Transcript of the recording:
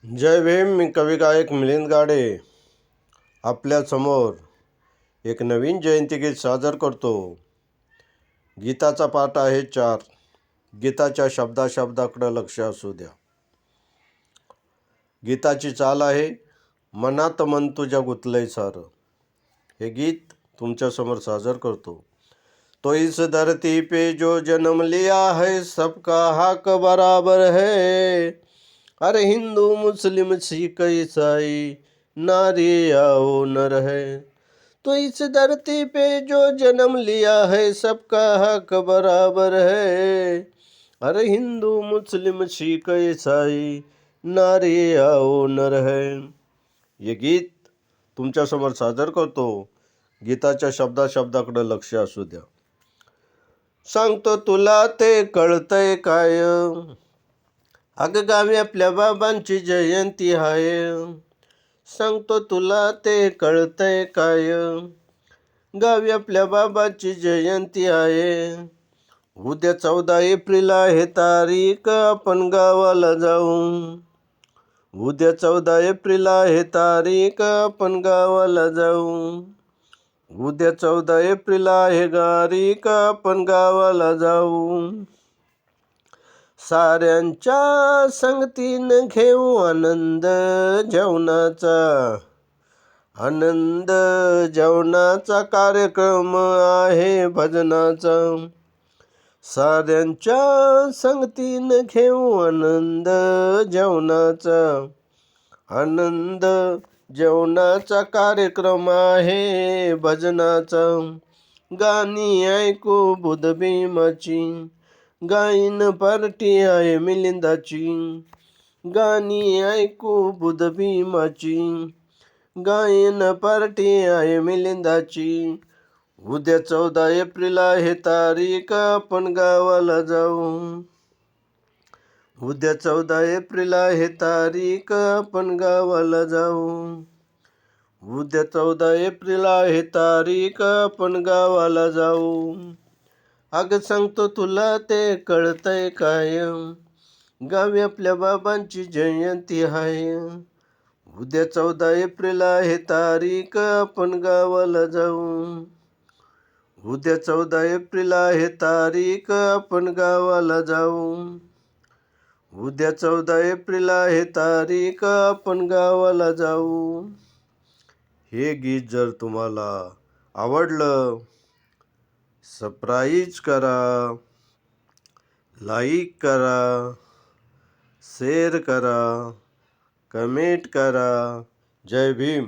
जय भीम. मी कवी गायक मिलिंद गाडे आपल्यासमोर एक नवीन जयंती गीत सादर करतो. गीताचा पाठ आहे 4. गीताच्या शब्दाकडे लक्ष असू द्या. गीताची चाल आहे, मनात मन तुझ्या गुतलंय सारं. हे गीत तुमच्यासमोर सादर करतो. तो इस धरती पे जो जन्म लिया है, सबका हक बराबर है. अरे हिंदू मुस्लिम सिख ईसाई, नारी आओ नर है. तो इस धरती पे जो जन्म लिया है, सबका हक बराबर है. अरे हिंदू मुस्लिम सिख ईसाई, नारी आओ नर है. हे गीत तुमच्यासमोर सादर करतो. गीताच्या शब्दाकडे लक्ष असू द्या. सांगतो तुला ते कळतंय काय, अगं गावी आपल्या बाबांची जयंती हाय. सांगतो तुला ते कळतंय काय, गावी आपल्या बाबाची जयंती आहे. उद्या 14 एप्रिल आहे तारीख, आपण गावाला जाऊ. उद्या 14 एप्रिल आहे तारीख, आपण गावाला जाऊ. उद्या 14 एप्रिल आहे तारीख, आपण गावाला जाऊ. साऱ्यांच्या संगतीनं घेऊ आनंद जेवणाचा. आनंद जेवणाचा कार्यक्रम आहे भजनाचा. साऱ्यांच्या संगतीनं घेऊ आनंद जेवणाचा. आनंद जेवणाचा कार्यक्रम आहे भजनाचा. गाणी ऐकू बुध भीमाची, गायन पार्टी आहे मिलिंदाची. गाणी ऐकू बुध भीमाची, गायन पार्टी आहे मिलिंदाची. उद्या 14 एप्रिल आहे तारीख, आपण गावाला जाऊ. उद्या 14 एप्रिल आहे तारीख, आपण गावाला जाऊ. उद्या 14 एप्रिल आहे तारीख, आपण गावाला जाऊ. अगं सांगतो तुला ते कळतंय काय, गावी आपल्या बाबांची जयंती आहे. उद्या 14 एप्रिल आहे तारीख, आपण गावाला जाऊ. उद्या 14 एप्रिल आहे तारीख, आपण गावाला जाऊ. उद्या 14 एप्रिल आहे तारीख, आपण गावाला जाऊ. हे गीत जर तुम्हाला आवडलं, सबस्क्राईब करा, लाईक करा, शेअर करा, कमेंट करा. जय भीम.